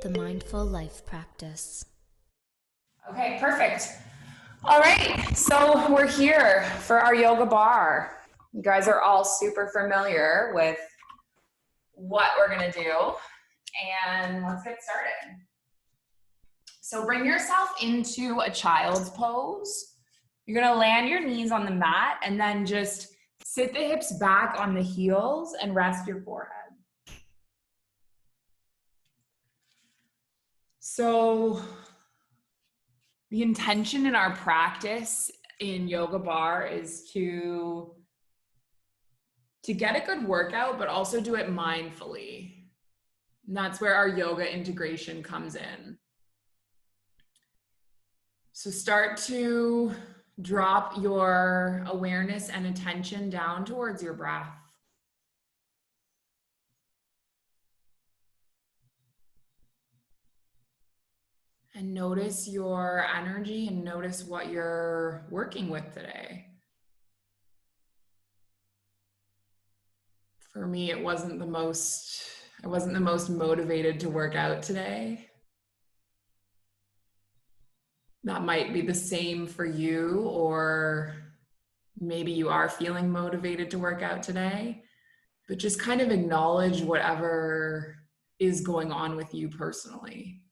the Mindful Life Practice. Okay, perfect. All right, so we're here for our yoga bar. You guys are all super familiar with what we're gonna do, and let's get started. So bring yourself into a child's pose. You're gonna land your knees on the mat and then just sit the hips back on the heels and rest your forehead. So the intention in our practice in yoga bar is to get a good workout, but also do it mindfully. And that's where our yoga integration comes in. So start to drop your awareness and attention down towards your breath. And notice your energy and notice what you're working with today. For me, I wasn't the most motivated to work out today. That might be the same for you, or maybe you are feeling motivated to work out today, but just kind of acknowledge whatever is going on with you personally.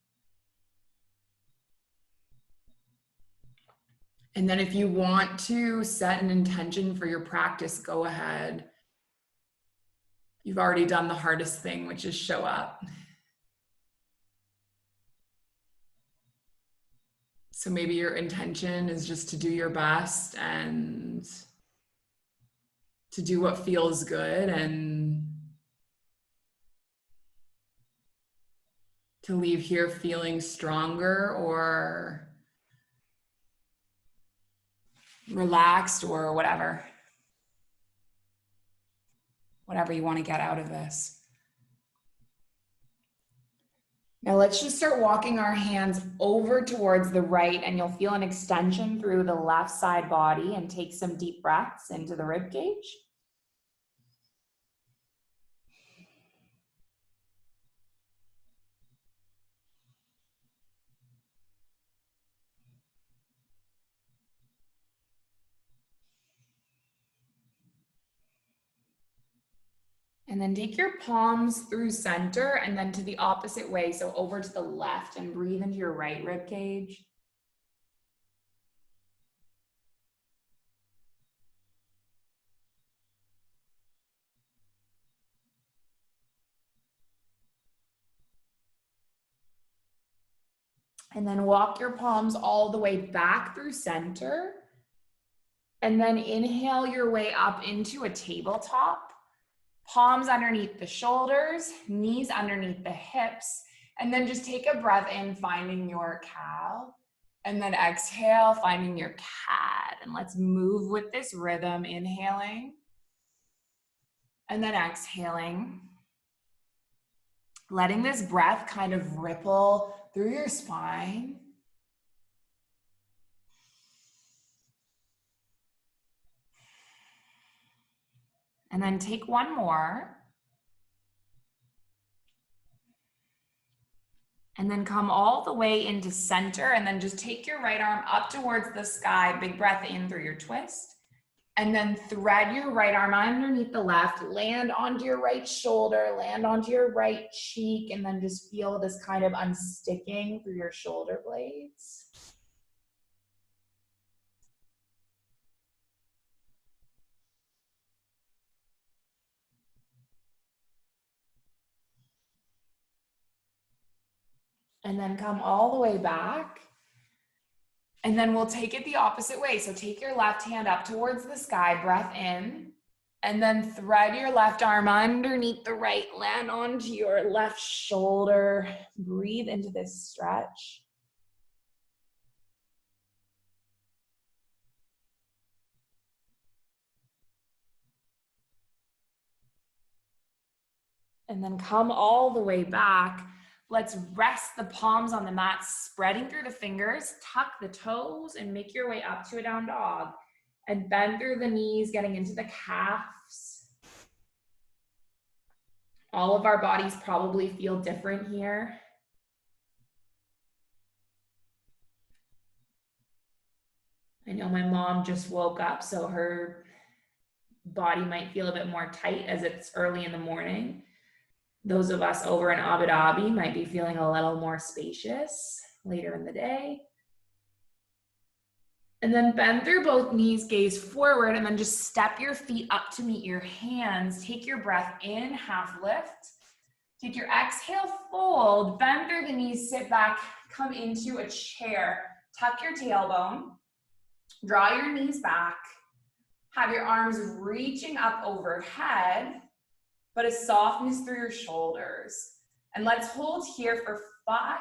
And then if you want to set an intention for your practice, go ahead. You've already done the hardest thing, which is show up. So maybe your intention is just to do your best and to do what feels good and to leave here feeling stronger or relaxed or whatever you want to get out of this. Now let's just start walking our hands over towards the right, and you'll feel an extension through the left side body, and take some deep breaths into the rib cage. And then take your palms through center and then to the opposite way, so over to the left, and breathe into your right rib cage. And then walk your palms all the way back through center. And then inhale your way up into a tabletop. Palms underneath the shoulders, knees underneath the hips. And then just take a breath in, finding your cow. And then exhale, finding your cat. And let's move with this rhythm, inhaling. And then exhaling. Letting this breath kind of ripple through your spine. And then take one more. And then come all the way into center, and then just take your right arm up towards the sky. Big breath in through your twist. And then thread your right arm underneath the left, land onto your right shoulder, land onto your right cheek, and then just feel this kind of unsticking through your shoulder blades. And then come all the way back. And then we'll take it the opposite way. So take your left hand up towards the sky, breath in, and then thread your left arm underneath the right, land onto your left shoulder. Breathe into this stretch. And then come all the way back. Let's rest the palms on the mat, spreading through the fingers, tuck the toes, and make your way up to a down dog. And bend through the knees, getting into the calves. All of our bodies probably feel different here. I know my mom just woke up, so her body might feel a bit more tight as it's early in the morning. Those of us over in Abu Dhabi might be feeling a little more spacious later in the day. And then bend through both knees, gaze forward, and then just step your feet up to meet your hands. Take your breath in, half lift. Take your exhale, fold, bend through the knees, sit back, come into a chair. Tuck your tailbone, draw your knees back, have your arms reaching up overhead, but a softness through your shoulders. And let's hold here for 5,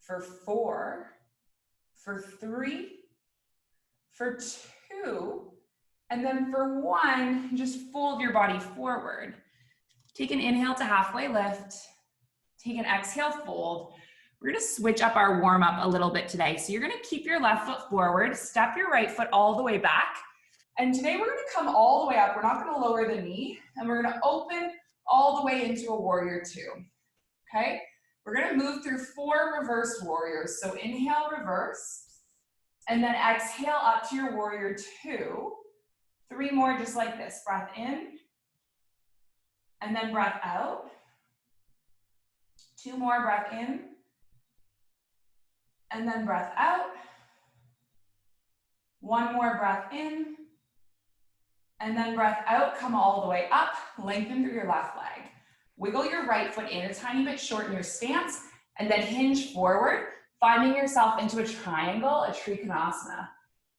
for 4, for 3, for 2, and then for 1, just fold your body forward. Take an inhale to halfway lift. Take an exhale, fold. We're gonna switch up our warm up a little bit today. So you're gonna keep your left foot forward, step your right foot all the way back. And today we're gonna come all the way up. We're not gonna lower the knee, and we're gonna open all the way into a warrior 2, okay? We're gonna move through 4 reverse warriors. So inhale, reverse, and then exhale up to your warrior 2. 3 more just like this. Breath in, and then breath out. 2 more, breath in, and then breath out. 1 more, breath in, and then breath out. Come all the way up, lengthen through your left leg. Wiggle your right foot in a tiny bit, shorten your stance, and then hinge forward, finding yourself into a triangle, a Trikonasana.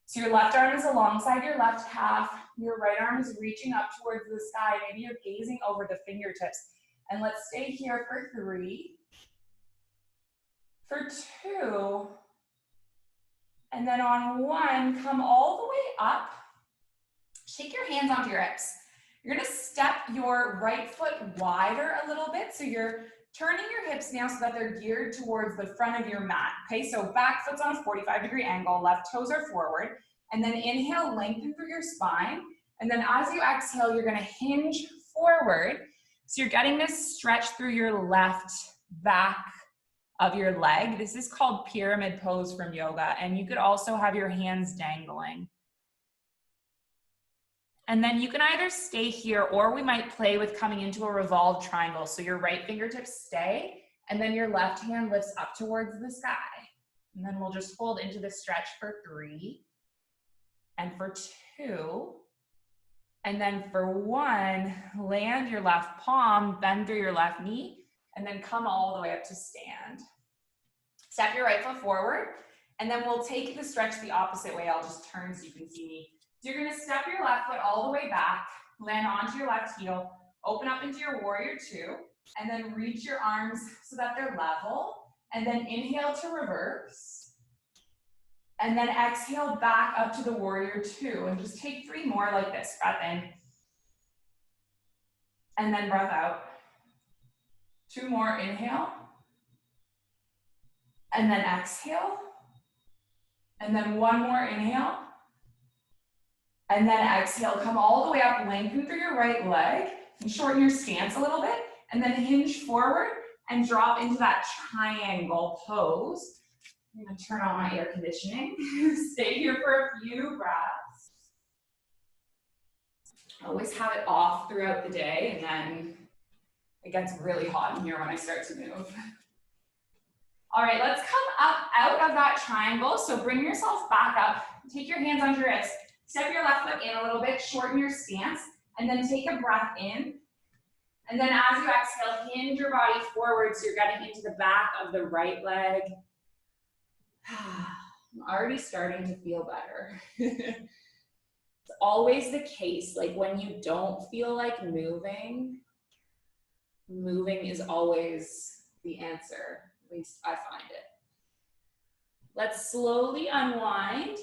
So your left arm is alongside your left calf, your right arm is reaching up towards the sky, maybe you're gazing over the fingertips. And let's stay here for 3, for 2, and then on 1, come all the way up. Take your hands onto your hips. You're gonna step your right foot wider a little bit. So you're turning your hips now so that they're geared towards the front of your mat. Okay, so back foot's on a 45-degree angle, left toes are forward. And then inhale, lengthen through your spine. And then as you exhale, you're gonna hinge forward. So you're getting this stretch through your left back of your leg. This is called pyramid pose from yoga. And you could also have your hands dangling. And then you can either stay here or we might play with coming into a revolved triangle. So your right fingertips stay and then your left hand lifts up towards the sky. And then we'll just hold into the stretch for 3 and for 2. And then for 1, land your left palm, bend through your left knee, and then come all the way up to stand. Step your right foot forward, and then we'll take the stretch the opposite way. I'll just turn so you can see me. So you're gonna step your left foot all the way back, land onto your left heel, open up into your warrior 2, and then reach your arms so that they're level, and then inhale to reverse, and then exhale back up to the warrior 2, and just take 3 more like this. Breath in, and then breath out. 2 more, inhale, and then exhale, and then 1 more, inhale, and then exhale, come all the way up, lengthen through your right leg, and shorten your stance a little bit, and then hinge forward and drop into that triangle pose. I'm gonna turn on my air conditioning. Stay here for a few breaths. Always have it off throughout the day, and then it gets really hot in here when I start to move. All right, let's come up out of that triangle. So bring yourself back up, take your hands on your wrists, step your left foot in a little bit, shorten your stance, and then take a breath in. And then as you exhale, hinge your body forward so you're getting into the back of the right leg. I'm already starting to feel better. It's always the case, like when you don't feel like moving is always the answer. At least I find it. Let's slowly unwind.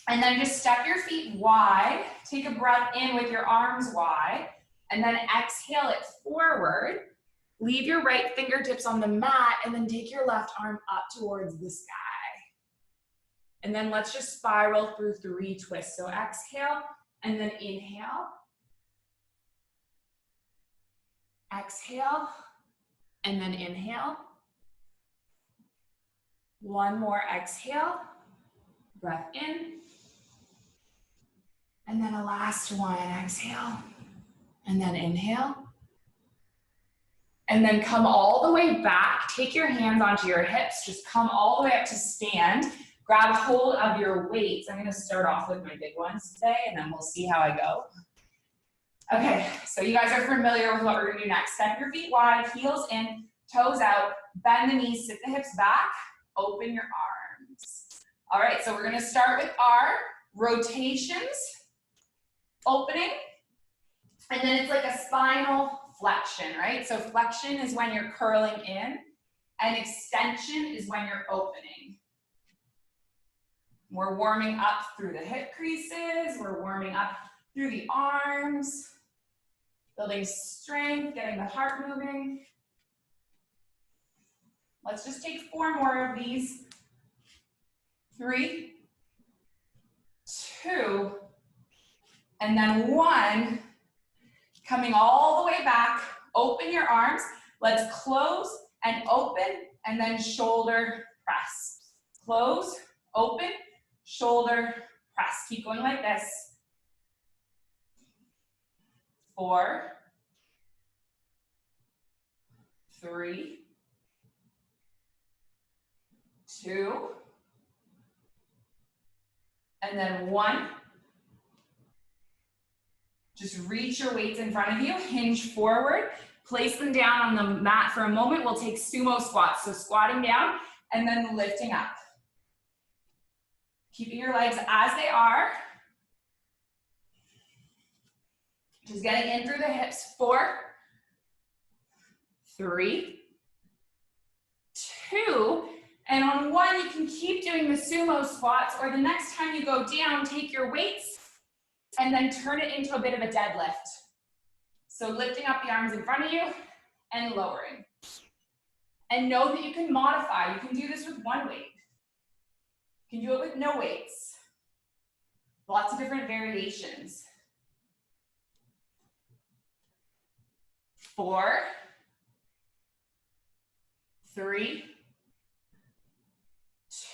And then just step your feet wide. Take a breath in with your arms wide. And then exhale it forward. Leave your right fingertips on the mat. And then take your left arm up towards the sky. And then let's just spiral through 3 twists. So exhale and then inhale. Exhale and then inhale. 1 more exhale. Breath in. And then a last one, exhale. And then inhale. And then come all the way back. Take your hands onto your hips. Just come all the way up to stand. Grab hold of your weights. I'm gonna start off with my big ones today, and then we'll see how I go. Okay, so you guys are familiar with what we're gonna do next. Step your feet wide, heels in, toes out, bend the knees, sit the hips back, open your arms. All right, so we're gonna start with our rotations, opening, and then it's like a spinal flexion, right? So flexion is when you're curling in, and extension is when you're opening. We're warming up through the hip creases, we're warming up through the arms, building strength, getting the heart moving. Let's just take 4 more of these. 3, 2, and then 1. Coming all the way back, open your arms. Let's close and open, and then shoulder press. Close, open, shoulder press. Keep going like this. 4, 3, 2, and then 1. Just reach your weights in front of you, hinge forward, place them down on the mat for a moment. We'll take sumo squats, so squatting down and then lifting up. Keeping your legs as they are. Just getting in through the hips. 4, 3, 2, and on 1, you can keep doing the sumo squats, or the next time you go down, take your weights and then turn it into a bit of a deadlift. So lifting up the arms in front of you and lowering. And know that you can modify. You can do this with 1 weight. You can do it with no weights. Lots of different variations. 4, 3,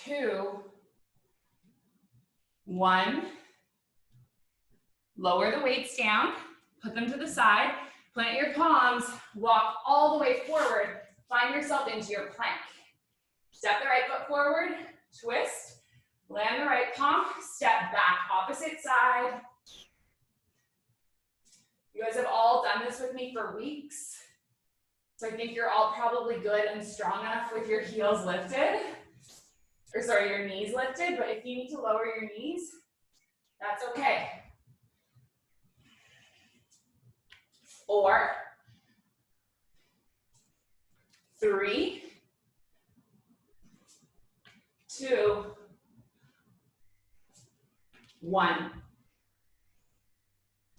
2, 1. Lower the weights down, put them to the side, plant your palms, walk all the way forward, find yourself into your plank. Step the right foot forward, twist, land the right palm, step back, opposite side. You guys have all done this with me for weeks, so I think you're all probably good and strong enough with your heels lifted, or sorry, your knees lifted, but if you need to lower your knees, that's okay. 4, 3, 2, 1.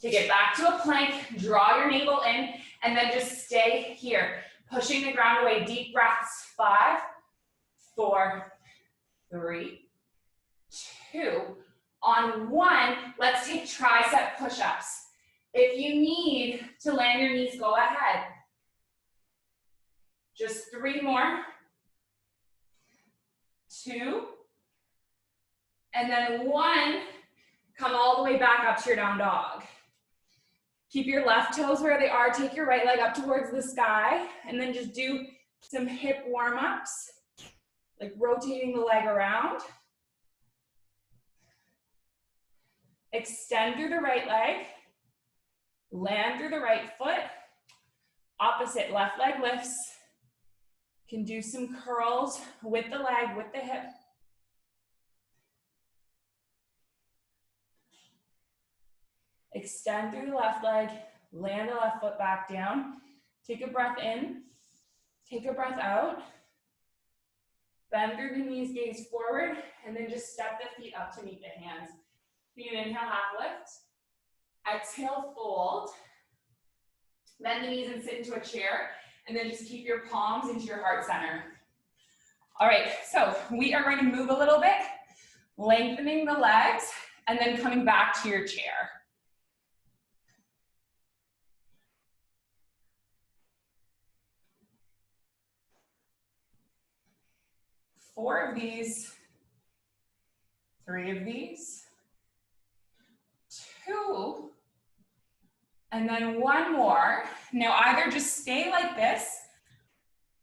Take it back to a plank, draw your navel in, and then just stay here, pushing the ground away. Deep breaths. 5, 4, 3, 2. On 1, let's take tricep push-ups. If you need to land your knees, go ahead. Just 3 more. 2. And then 1. Come all the way back up to your down dog. Keep your left toes where they are. Take your right leg up towards the sky. And then just do some hip warm-ups, like rotating the leg around. Extend through the right leg. Land through the right foot. Opposite left leg lifts. Can do some curls with the leg, with the hip. Extend through the left leg. Land the left foot back down. Take a breath in. Take a breath out. Bend through the knees, gaze forward, and then just step the feet up to meet the hands. You can inhale, half lift. Exhale, fold. Bend the knees and sit into a chair, and then just keep your palms into your heart center. All right, so we are going to move a little bit, lengthening the legs, and then coming back to your chair. Four of these. 3 of these. 2. And then 1 more. Now either just stay like this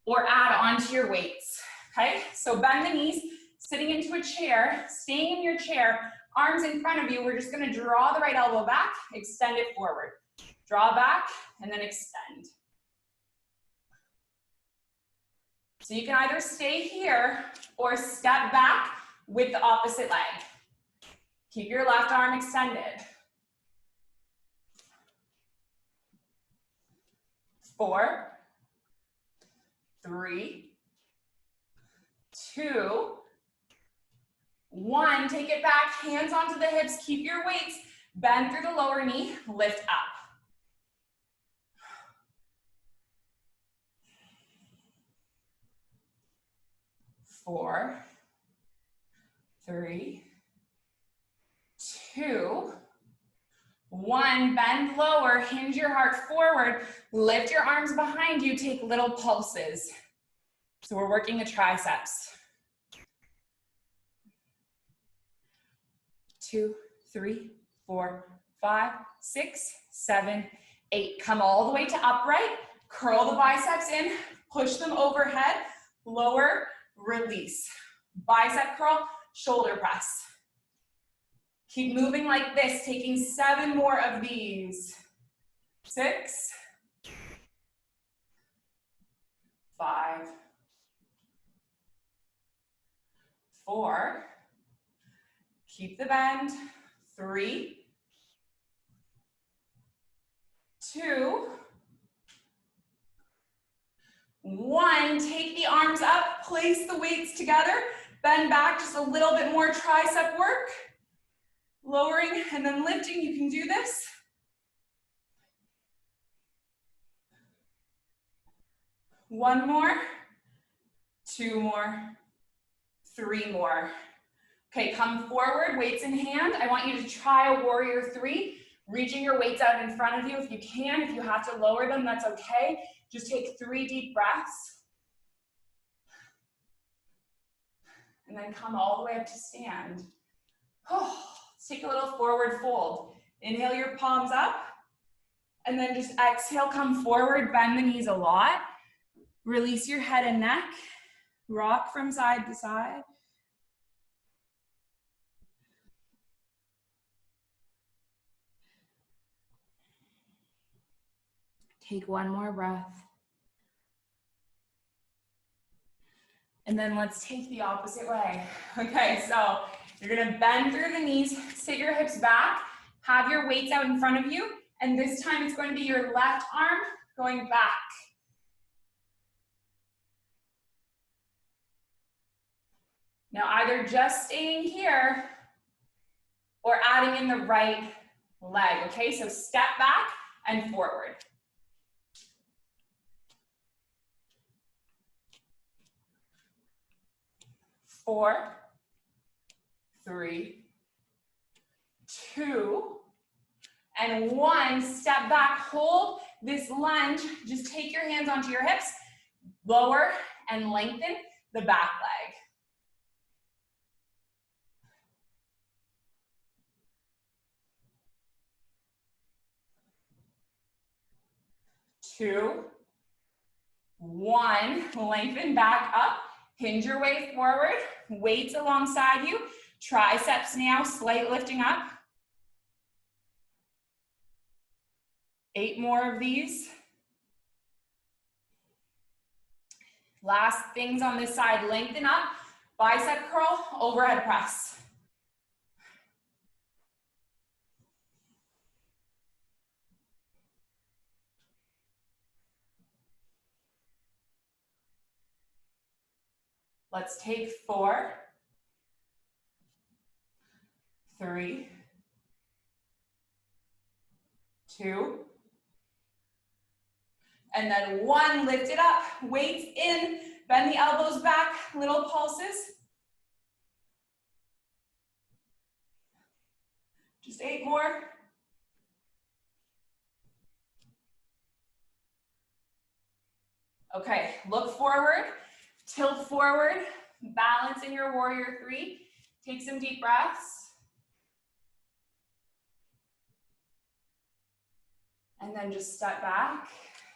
or add onto your weights, okay? So bend the knees, sitting into a chair, staying in your chair, arms in front of you. We're just gonna draw the right elbow back, extend it forward. Draw back and then extend. So you can either stay here or step back with the opposite leg. Keep your left arm extended. 4, 3, 2, 1. Take it back, hands onto the hips, keep your weights, bend through the lower knee, lift up. 4, 3, 2, 1. Bend lower, hinge your heart forward, lift your arms behind you, take little pulses. So we're working the triceps. 2, 3, 4, 5, 6, 7, 8. Come all the way to upright, curl the biceps in, push them overhead, lower, release. Bicep curl, shoulder press. Keep moving like this, taking 7 more of these. 6, 5, 4, keep the bend, 3, 2, 1. Take the arms up, place the weights together, bend back just a little bit more tricep work. Lowering and then lifting, you can do this. 1 more, 2 more, 3 more. Okay, come forward, weights in hand. I want you to try a warrior 3, reaching your weights out in front of you if you can. If you have to lower them, that's okay. Just take 3 deep breaths. And then come all the way up to stand. Let's take a little forward fold. Inhale your palms up. And then just exhale, come forward, bend the knees a lot. Release your head and neck. Rock from side to side. Take 1 more breath. And then let's take the opposite way. Okay, so you're gonna bend through the knees, sit your hips back, have your weights out in front of you, and this time it's going to be your left arm going back. Now either just staying here or adding in the right leg, okay? So step back and forward. 4, 3, 2, and 1. Step back, hold this lunge. Just take your hands onto your hips, lower and lengthen the back leg. 2, 1, lengthen back up, hinge your way forward, weights alongside you, triceps now, slight lifting up. 8 more of these. Last things on this side, lengthen up, bicep curl, overhead press. Let's take 4, 3, 2, and then 1, lift it up, weights in, bend the elbows back, little pulses. Just 8 more. Okay, look forward, tilt forward, balance in your warrior 3. Take some deep breaths. And then just step back.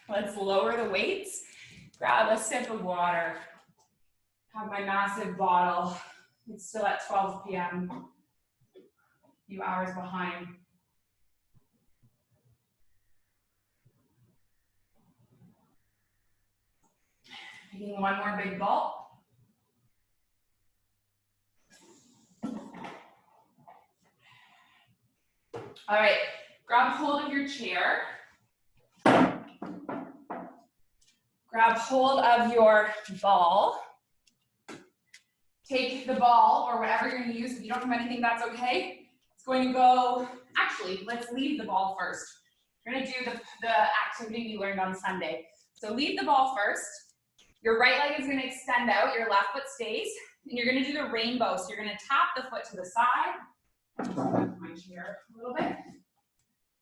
Let's lower the weights. Grab a sip of water. Have my massive bottle. It's still at 12 p.m. A few hours behind. Taking one more big gulp. All right, grab hold of your chair. Grab hold of your ball. Take the ball or whatever you're gonna use. If you don't have anything, that's okay. It's going to go, actually, let's leave the ball first. We're gonna do the activity we learned on Sunday. So leave the ball first. Your right leg is gonna extend out, your left foot stays, and you're gonna do the rainbow. So you're gonna tap the foot to the side. Move my chair a little bit.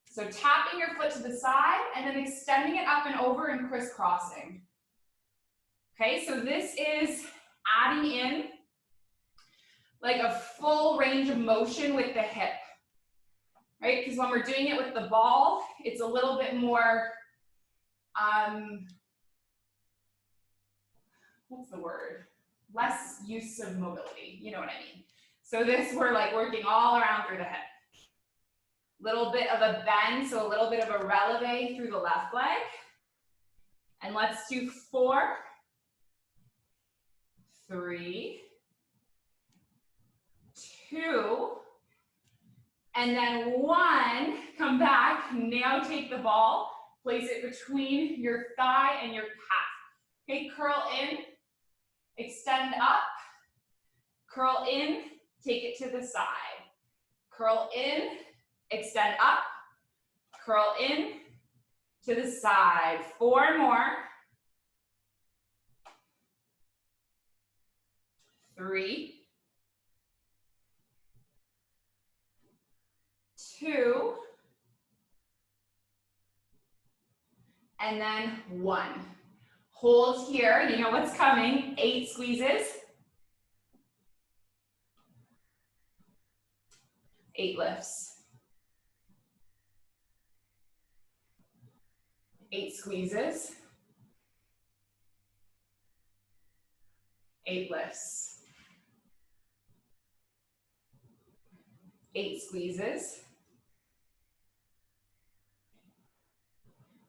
So tapping your foot to the side and then extending it up and over and crisscrossing. Okay, so this is adding in like a full range of motion with the hip, right? Because when we're doing it with the ball, it's a little bit more, what's the word? Less use of mobility, you know what I mean? So this, we're like working all around through the hip. Little bit of a bend, so a little bit of a releve through the left leg. And let's do 4, 3, 2, and then 1. Come back. Now take the ball, place it between your thigh and your calf. Okay, curl in, extend up, curl in, take it to the side. Curl in, extend up, curl in, to the side. 4 more. 3, 2, and then 1. Hold here, you know what's coming. 8 squeezes. 8 lifts. 8 squeezes. 8 lifts. 8 squeezes.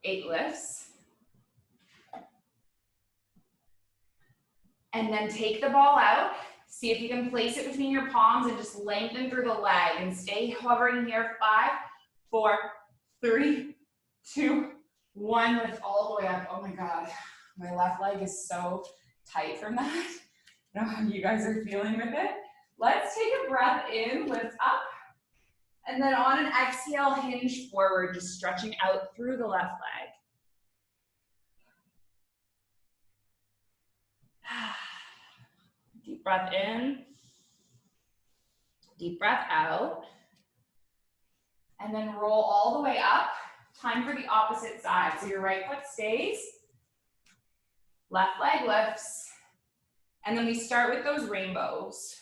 8 lifts. And then take the ball out. See if you can place it between your palms and just lengthen through the leg and stay hovering here. 5, 4, 3, 2, 1. Lift all the way up. Oh my God, my left leg is so tight from that. I don't know how you guys are feeling with it. Let's take a breath in, lift up. And then on an exhale, hinge forward, just stretching out through the left leg. Deep breath in, deep breath out, and then roll all the way up. Time for the opposite side. So your right foot stays, left leg lifts, and then we start with those rainbows.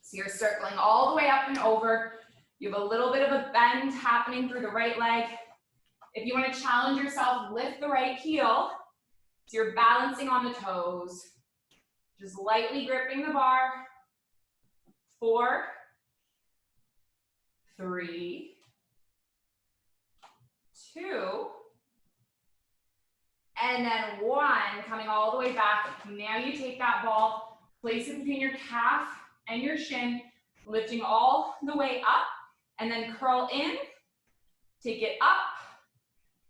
So you're circling all the way up and over. You have a little bit of a bend happening through the right leg. If you want to challenge yourself, lift the right heel. So you're balancing on the toes. Just lightly gripping the bar. 4, 3, 2, and then 1, coming all the way back. Now you take that ball, place it between your calf and your shin, lifting all the way up, and then curl in, take it up,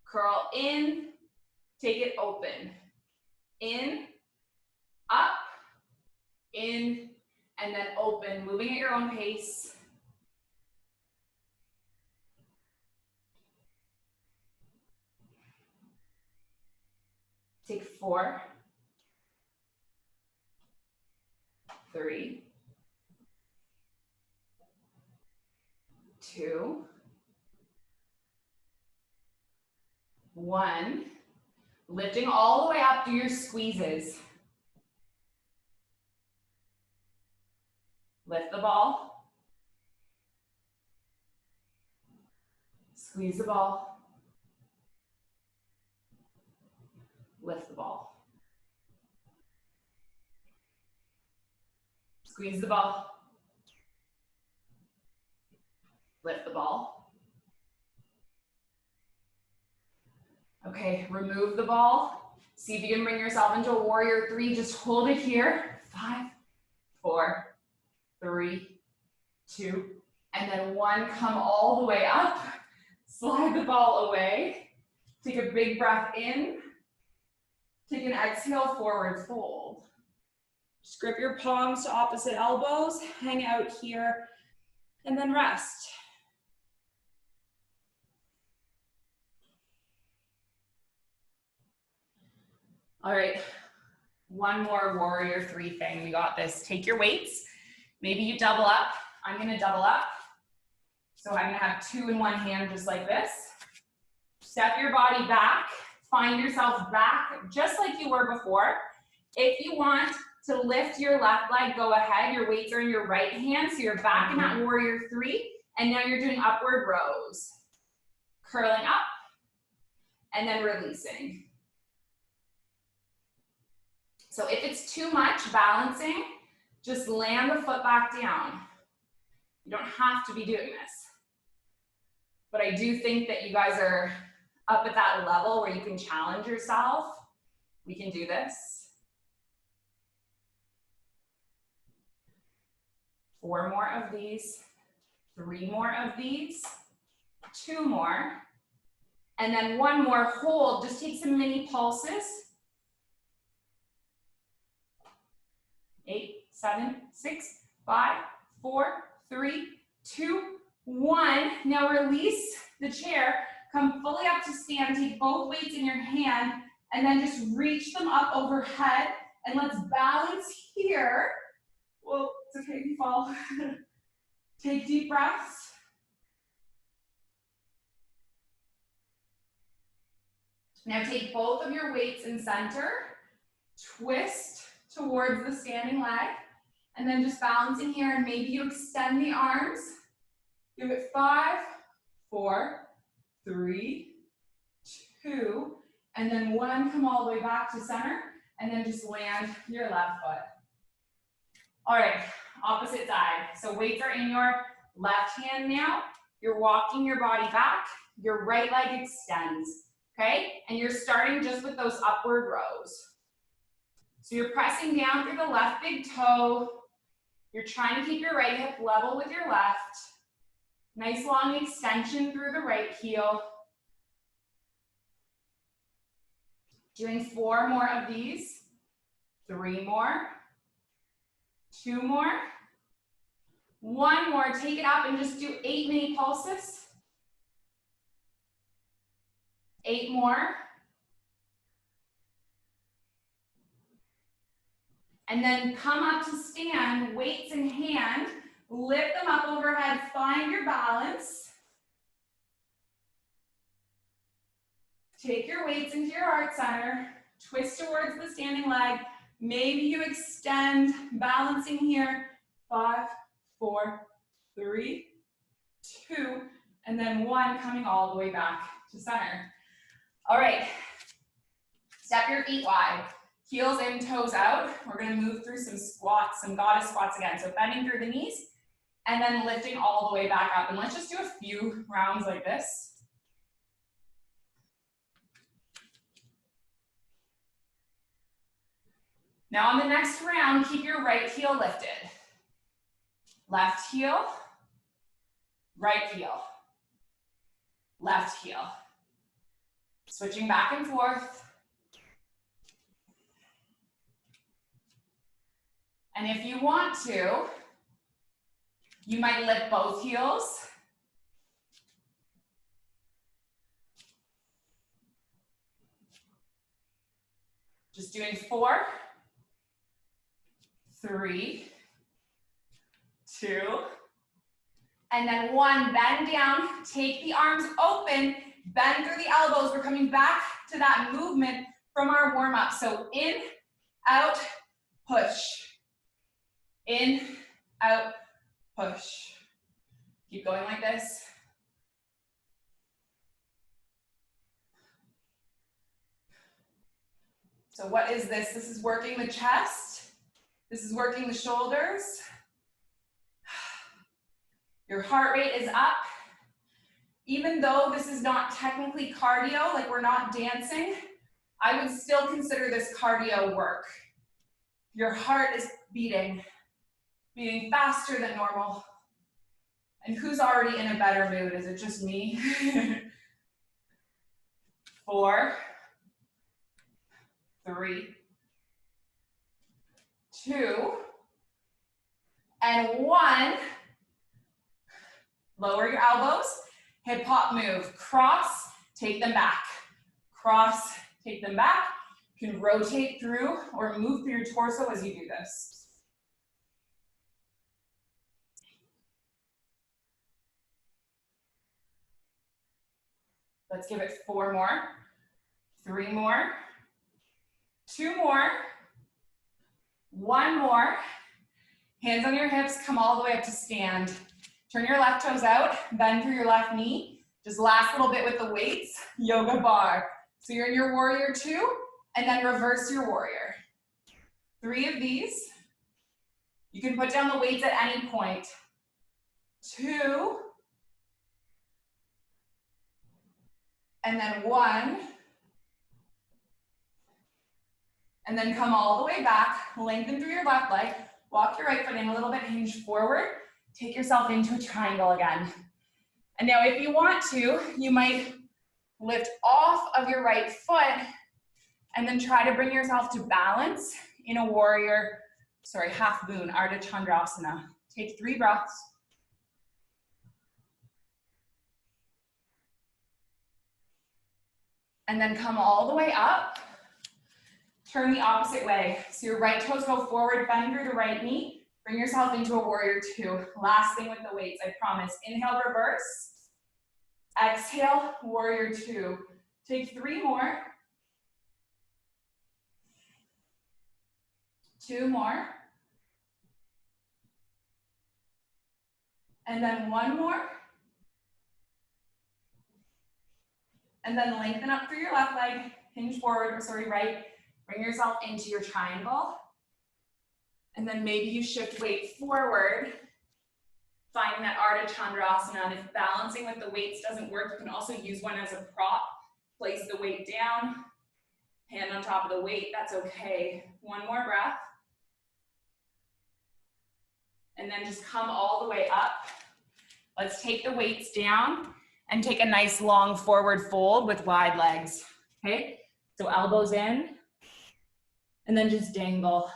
curl in, take it open. In, up, in, and then open, moving at your own pace. Take 4, 3, 2, 1. Lifting all the way up, do your squeezes. Lift the ball. Squeeze the ball. Lift the ball. Squeeze the ball. Lift the ball. Okay, remove the ball. See if you can bring yourself into a warrior 3. Just hold it here. 5, 4, 3, 2, and then 1. Come all the way up. Slide the ball away. Take a big breath in. Take an exhale, forward fold. Just grip your palms to opposite elbows. Hang out here, and then rest. All right, one more warrior 3 thing. We got this. Take your weights. Maybe you double up. I'm gonna double up. So I'm gonna have 2 in one hand, just like this. Step your body back. Find yourself back, just like you were before. If you want to lift your left leg, go ahead. Your weights are in your right hand, so you're back in that warrior 3, and now you're doing upward rows. Curling up, and then releasing. So if it's too much balancing, just land the foot back down. You don't have to be doing this. But I do think that you guys are up at that level where you can challenge yourself. We can do this. 4 more of these, 3 more of these, 2 more, and then 1 more. Hold. Just take some mini pulses. 8, 7, 6, 5, 4, 3, 2, 1. Now release the chair. Come fully up to stand. Take both weights in your hand and then just reach them up overhead. And let's balance here. Whoa, it's okay if you fall. Take deep breaths. Now take both of your weights in center. Twist towards the standing leg. And then just balancing here, and maybe you extend the arms. Give it 5, 4, 3, 2, and then 1. Come all the way back to center, and then just land your left foot. All right, opposite side. So weights are in your left hand now. You're walking your body back. Your right leg extends, okay? And you're starting just with those upward rows. So you're pressing down through the left big toe. You're trying to keep your right hip level with your left. Nice long extension through the right heel. Doing 4 more of these. 3 more. 2 more. 1 more. Take it up and just do 8 mini pulses. 8 more. And then come up to stand, weights in hand, lift them up overhead, find your balance. Take your weights into your heart center, twist towards the standing leg. Maybe you extend, balancing here. 5, 4, 3, 2, and then 1, coming all the way back to center. All right, step your feet wide. Heels in, toes out. We're gonna move through some squats, some goddess squats again. So bending through the knees and then lifting all the way back up. And let's just do a few rounds like this. Now on the next round, keep your right heel lifted. Left heel, right heel, left heel. Switching back and forth. And if you want to, you might lift both heels. Just doing 4, 3, 2, and then 1. Bend down, take the arms open, Bend through the elbows. We're coming back to that movement from our warm-up. So in, out, push. In, out, push. Keep going like this. So what is this? This is working the chest. This is working the shoulders. Your heart rate is up. Even though this is not technically cardio, like we're not dancing, I would still consider this cardio work. Your heart is beating faster than normal. And who's already in a better mood? Is it just me? 4, 3, 2, and 1. Lower your elbows, hip hop move. Cross, take them back. Cross, take them back. You can rotate through or move through your torso as you do this. Let's give it 4 more, 3 more, 2 more, 1 more. Hands on your hips, come all the way up to stand. Turn your left toes out, bend through your left knee. Just last little bit with the weights, yoga bar. So you're in your warrior 2, and then reverse your warrior. 3 of these. You can put down the weights at any point. 2, and then 1, and then come all the way back, lengthen through your left leg, walk your right foot in a little bit, hinge forward, take yourself into a triangle again. And now if you want to, you might lift off of your right foot and then try to bring yourself to balance in a warrior, half moon, Ardha Chandrasana. Take 3 breaths. And then come all the way up. Turn the opposite way. So your right toes go forward, bend through the right knee. Bring yourself into a warrior 2. Last thing with the weights, I promise. Inhale, reverse. Exhale, warrior 2. Take 3 more. 2 more. And then 1 more. And then lengthen up through your left leg, hinge forward, right. Bring yourself into your triangle. And then maybe you shift weight forward, finding that Ardha Chandrasana. And if balancing with the weights doesn't work, you can also use one as a prop. Place the weight down, hand on top of the weight, that's okay. 1 more breath. And then just come all the way up. Let's take the weights down and take a nice long forward fold with wide legs, okay? So elbows in, and then just dangle.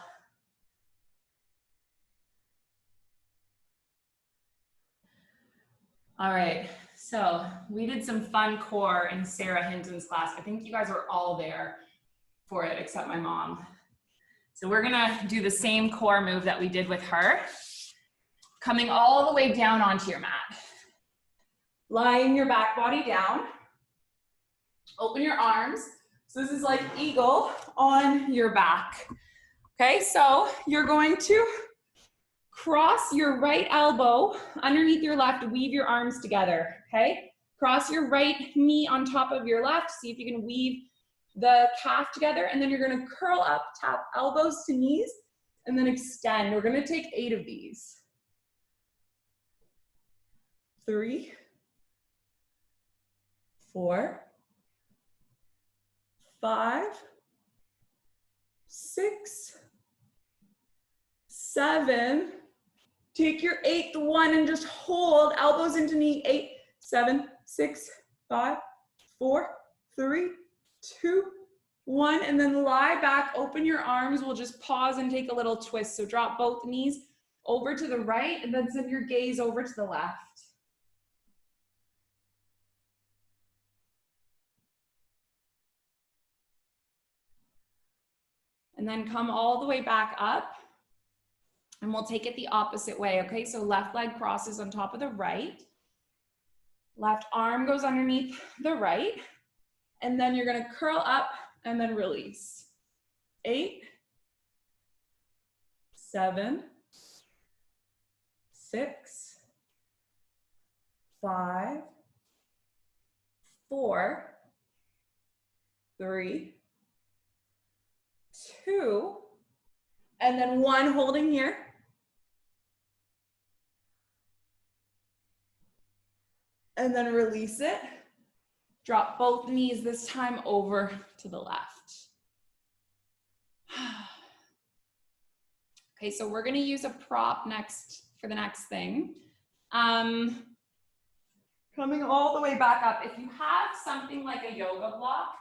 All right, so we did some fun core in Sarah Hinton's class. I think you guys were all there for it, except my mom. So we're gonna do the same core move that we did with her, coming all the way down onto your mat. Lying your back body down, open your arms. So this is like eagle on your back. Okay, so you're going to cross your right elbow underneath your left, weave your arms together, okay? Cross your right knee on top of your left, see if you can weave the calf together, and then you're gonna curl up, tap elbows to knees, and then extend. We're gonna take 8 of these. 3, 4, 5, 6, 7. Take your 8th one and just hold, elbows into knee. 8, 7, 6, 5, 4, 3, 2, 1. And then lie back, open your arms. We'll just pause and take a little twist. So drop both knees over to the right and then send your gaze over to the left. And then come all the way back up. And we'll take it the opposite way, okay? So left leg crosses on top of the right. Left arm goes underneath the right. And then you're gonna curl up and then release. 8, 7, 6, 5, 4, 3, 2, and then 1, holding here. And then release it. Drop both knees this time over to the left. Okay, so we're gonna use a prop next for the next thing. Coming all the way back up. If you have something like a yoga block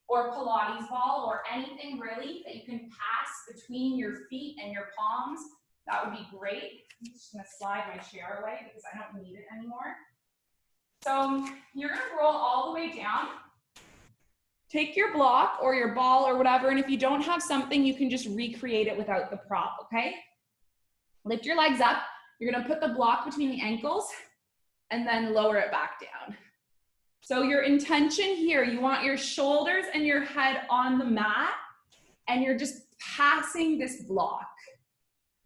or Pilates ball or anything really that you can pass between your feet and your palms, that would be great. I'm just gonna slide my chair away because I don't need it anymore. So you're gonna roll all the way down. Take your block or your ball or whatever, and if you don't have something, you can just recreate it without the prop, okay? Lift your legs up. You're gonna put the block between the ankles and then lower it back down. So your intention here, you want your shoulders and your head on the mat, and you're just passing this block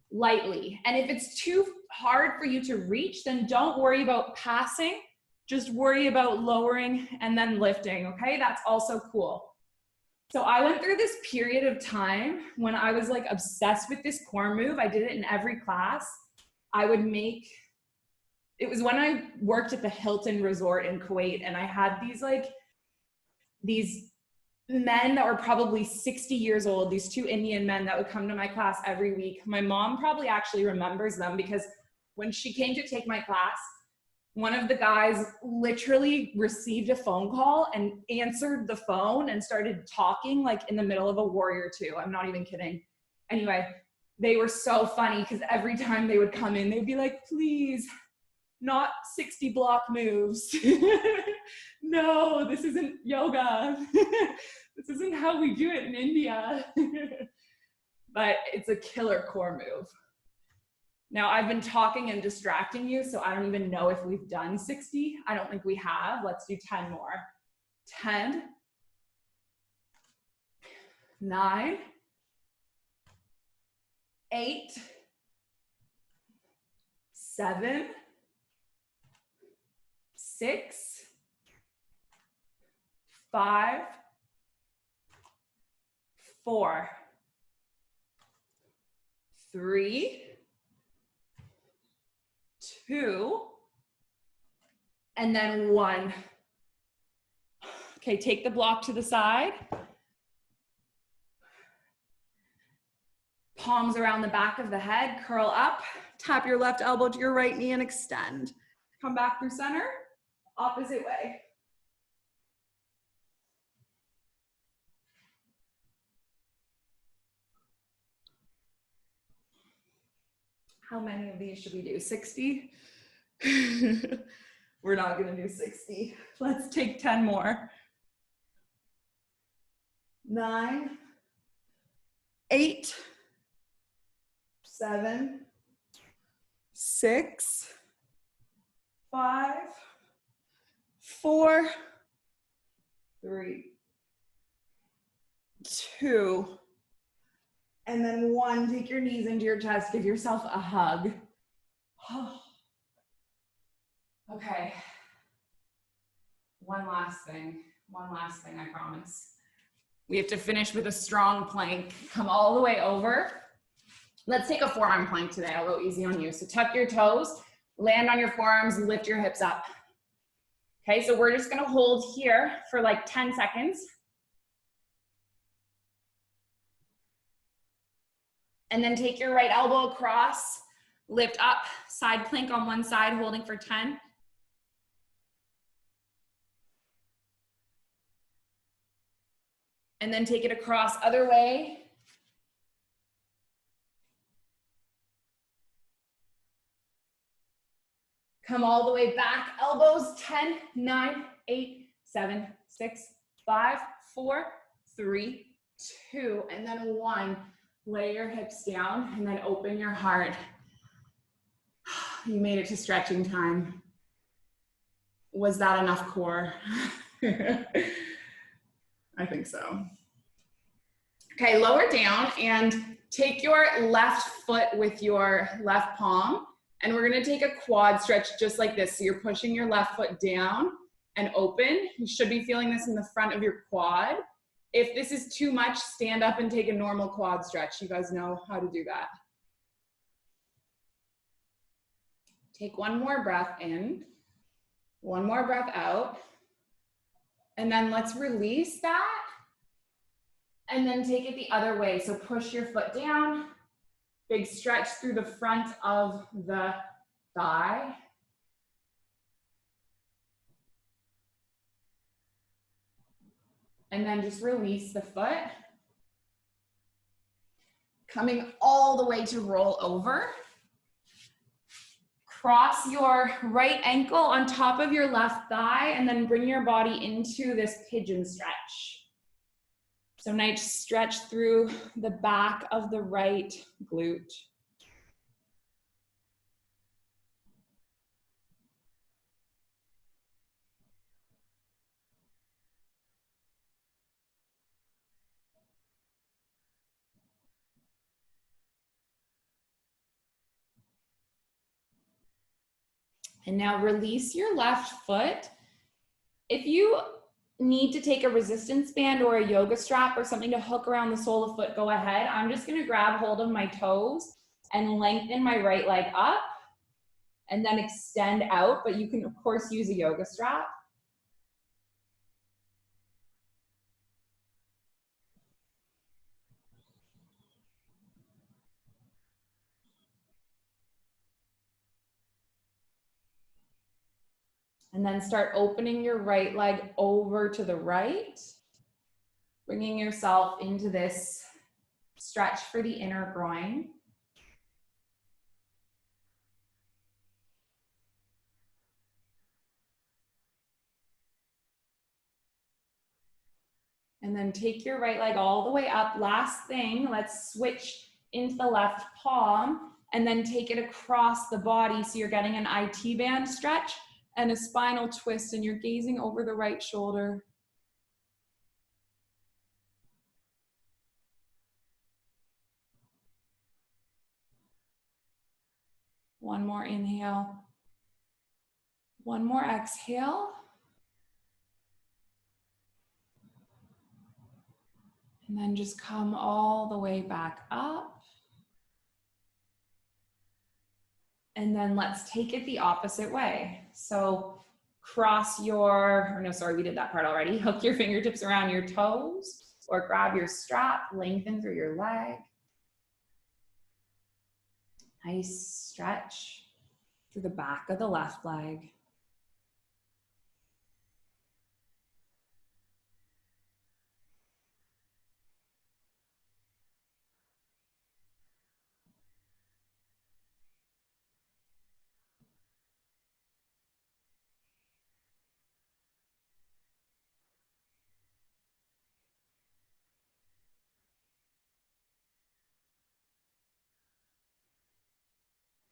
lightly. And if it's too hard for you to reach, then don't worry about passing. Just worry about lowering and then lifting, okay? That's also cool. So I went through this period of time when I was like obsessed with this core move. I did it in every class. It was when I worked at the Hilton Resort in Kuwait, and I had these men that were probably 60 years old, these 2 Indian men that would come to my class every week. My mom probably actually remembers them because when she came to take my class, one of the guys literally received a phone call and answered the phone and started talking like in the middle of a warrior two. I'm not even kidding. Anyway, they were so funny because every time they would come in, they'd be like, please, not 60 block moves. No, this isn't yoga. This isn't how we do it in India. But it's a killer core move. Now, I've been talking and distracting you, so I don't even know if we've done 60. I don't think we have. Let's do 10 more. 10, 9, 8, 7, 6, 5, 4, 3, 2, and then 1. Okay, take the block to the side. Palms around the back of the head, curl up, tap your left elbow to your right knee and extend. Come back through center, opposite way. How many of these should we do? 60? We're not gonna do 60. Let's take 10 more. 9, 8, 7, 6, 5, 4, 3, 2, and then 1. Take your knees into your chest, give yourself a hug. Okay. One last thing, I promise. We have to finish with a strong plank. Come all the way over. Let's take a forearm plank today. I'll go easy on you. So tuck your toes, land on your forearms, lift your hips up. Okay, so we're just gonna hold here for like 10 seconds. And then take your right elbow across, lift up, side plank on one side, holding for 10. And then take it across other way. Come all the way back, elbows, 10, 9, 8, 7, 6, 5, 4, 3, 2, and then 1. Lay your hips down and then open your heart. You made it to stretching time. Was that enough core? I think so. Okay, lower down and take your left foot with your left palm, and we're gonna take a quad stretch just like this. So you're pushing your left foot down and open. You should be feeling this in the front of your quad. If this is too much, stand up and take a normal quad stretch. You guys know how to do that. Take one more breath in, one more breath out, and then let's release that. And then take it the other way. So push your foot down, big stretch through the front of the thigh. And then just release the foot. Coming all the way to roll over. Cross your right ankle on top of your left thigh and then bring your body into this pigeon stretch. So nice stretch through the back of the right glute. And now release your left foot. If you need to take a resistance band or a yoga strap or something to hook around the sole of the foot, go ahead. I'm just gonna grab hold of my toes and lengthen my right leg up and then extend out, but you can of course use a yoga strap. And then start opening your right leg over to the right, bringing yourself into this stretch for the inner groin. And then take your right leg all the way up. Last thing, let's switch into the left palm and then take it across the body. So you're getting an IT band stretch and a spinal twist, and you're gazing over the right shoulder. One more inhale. One more exhale. And then just come all the way back up. And then let's take it the opposite way. So cross your, or no, sorry, we did that part already. Hook your fingertips around your toes or grab your strap, lengthen through your leg. Nice stretch through the back of the left leg.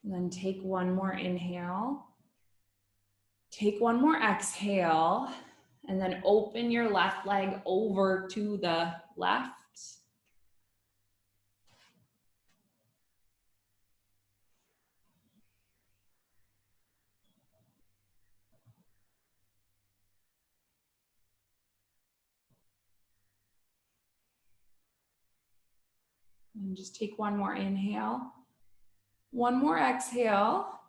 And then take one more inhale. Take one more exhale. And then open your left leg over to the left. And just take one more inhale. One more exhale.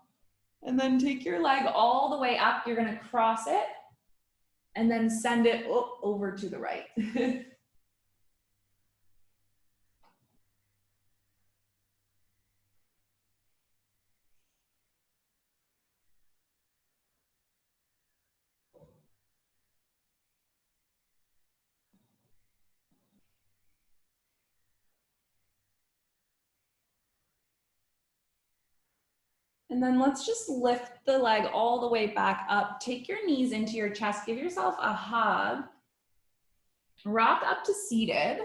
And then take your leg all the way up. You're gonna cross it and then send it over to the right. And then let's just lift the leg all the way back up. Take your knees into your chest. Give yourself a hug. Rock up to seated.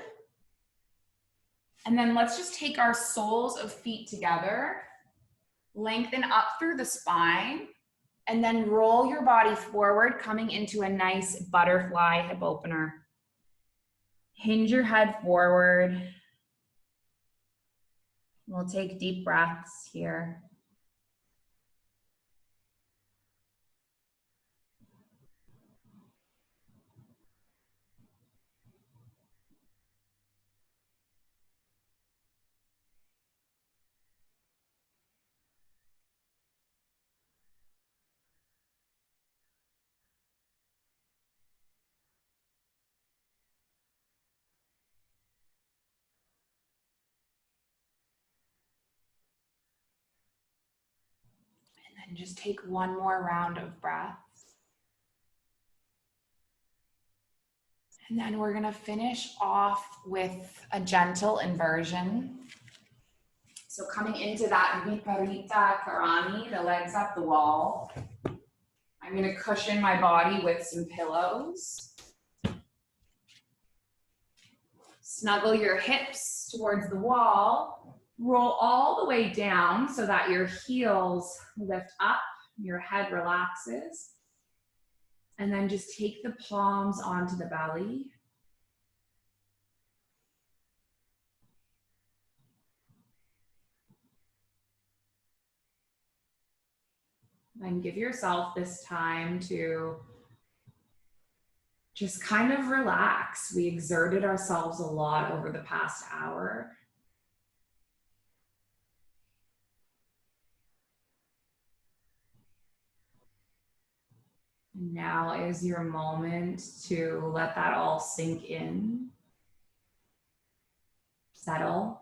And then let's just take our soles of feet together. Lengthen up through the spine. And then roll your body forward, coming into a nice butterfly hip opener. Hinge your head forward. We'll take deep breaths here. And just take one more round of breath. And then we're gonna finish off with a gentle inversion. So coming into that Viparita Karani, the legs up the wall. I'm gonna cushion my body with some pillows. Snuggle your hips towards the wall. Roll all the way down so that your heels lift up, your head relaxes. And then just take the palms onto the belly. And give yourself this time to just kind of relax. We exerted ourselves a lot over the past hour. Now is your moment to let that all sink in, settle.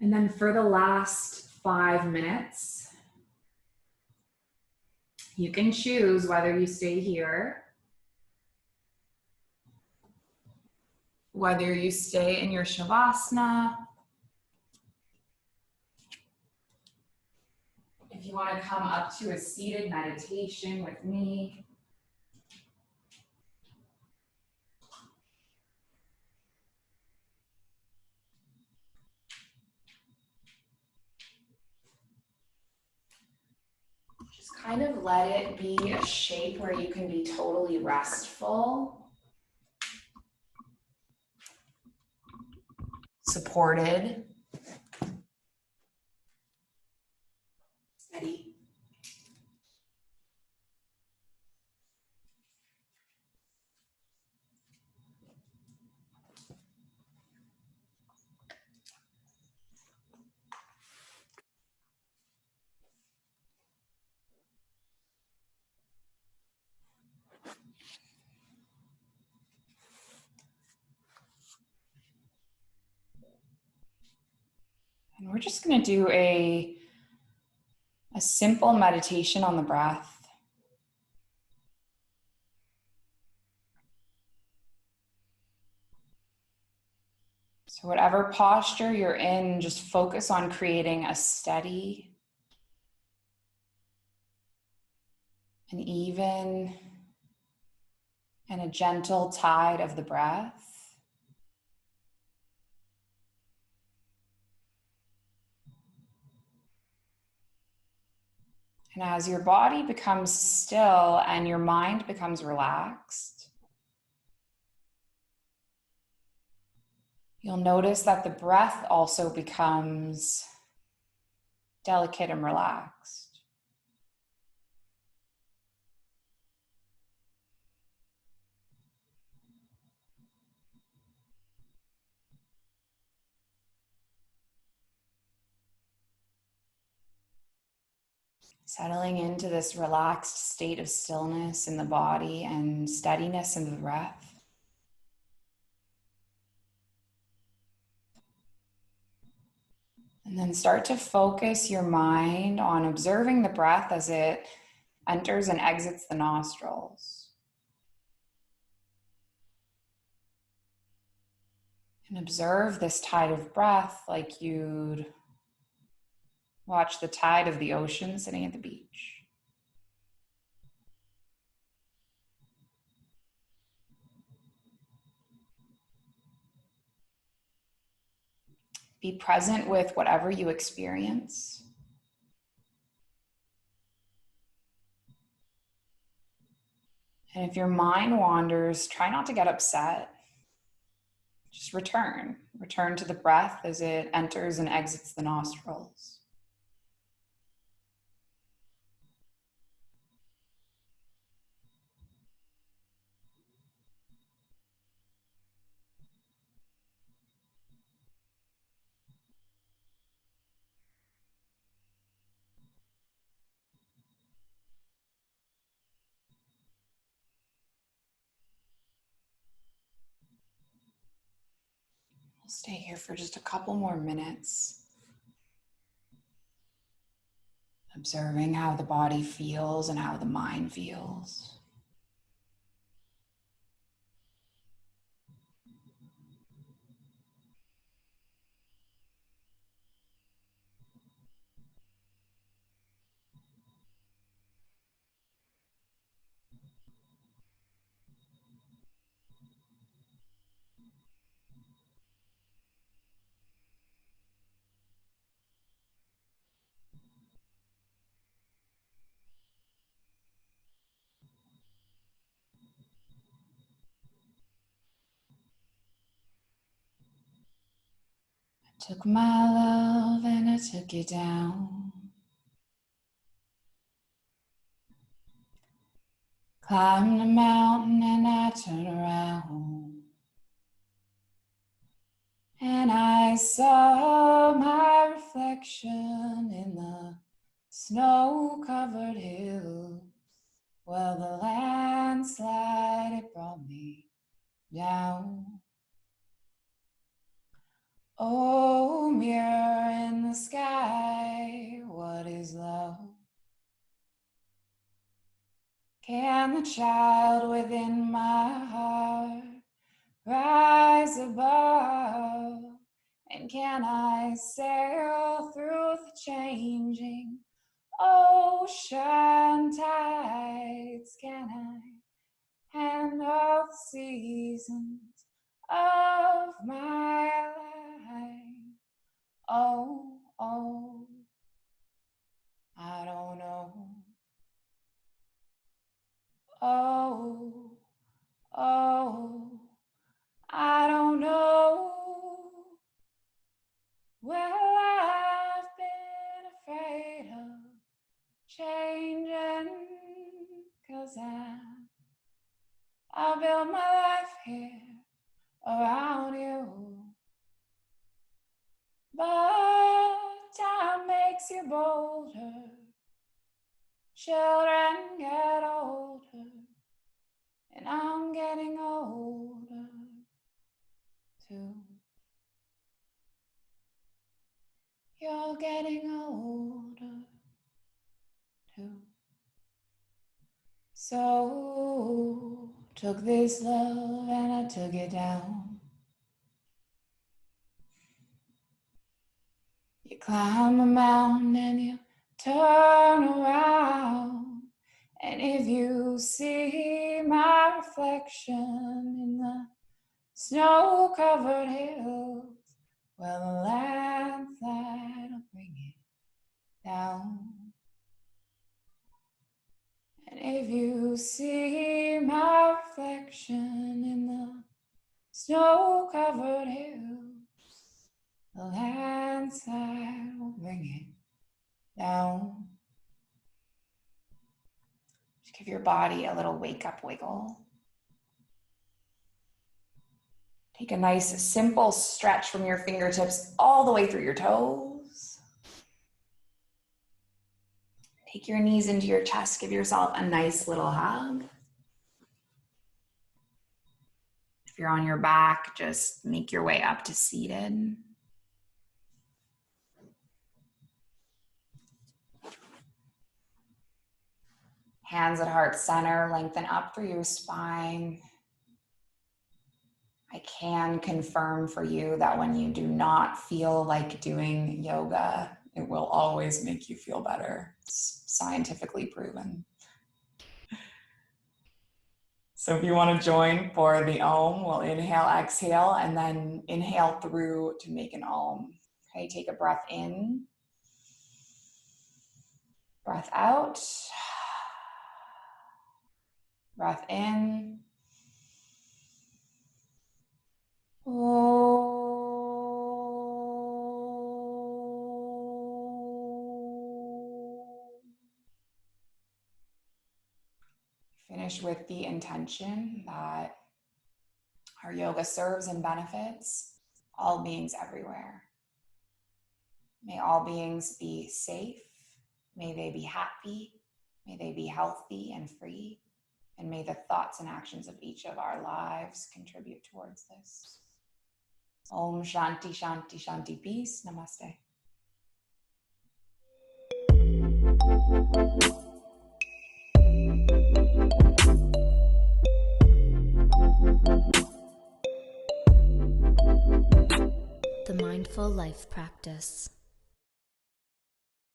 And then for the last 5 minutes, you can choose whether you stay here, whether you stay in your Shavasana. If you want to come up to a seated meditation with me. Just kind of let it be a shape where you can be totally restful, supported, steady. And we're just going to do a simple meditation on the breath. So whatever posture you're in, just focus on creating a steady and even and a gentle tide of the breath. And as your body becomes still and your mind becomes relaxed, you'll notice that the breath also becomes delicate and relaxed. Settling into this relaxed state of stillness in the body and steadiness in the breath. And then start to focus your mind on observing the breath as it enters and exits the nostrils. And observe this tide of breath like you'd watch the tide of the ocean sitting at the beach. Be present with whatever you experience. And if your mind wanders, try not to get upset. Just return. Return to the breath as it enters and exits the nostrils. We'll stay here for just a couple more minutes, observing how the body feels and how the mind feels. Took my love and I took it down. Climbed a mountain and I turned around. And I saw my reflection in the snow-covered hills. Well, the landslide, it brought me down. Oh, mirror in the sky, what is love? Can the child within my heart rise above? And can I sail through the changing ocean tides? Can I handle the seasons of my life? Oh, oh, I don't know. Oh, oh, I don't know. Well, I've been afraid of changing, 'cause I built my life here around you. But time makes you bolder. Children get older, and I'm getting older too. You're getting older too. So took this love and I took it down. You climb a mountain and you turn around. And if you see my reflection in the snow-covered hills, well, the landslide will bring it down. And if you see my reflection in the snow-covered hills, the landslide will bring it down. Just give your body a little wake-up wiggle. Take a nice, simple stretch from your fingertips all the way through your toes. Take your knees into your chest. Give yourself a nice little hug. If you're on your back, just make your way up to seated. Hands at heart center, lengthen up through your spine. I can confirm for you that when you do not feel like doing yoga, it will always make you feel better. It's scientifically proven. So if you want to join for the Om, we'll inhale, exhale, and then inhale through to make an Om. Okay, take a breath in. Breath out. Breath in. Finish with the intention that our yoga serves and benefits all beings everywhere. May all beings be safe. May they be happy. May they be healthy and free. And may the thoughts and actions of each of our lives contribute towards this. Om Shanti Shanti Shanti. Peace. Namaste. The Mindful Life Practice.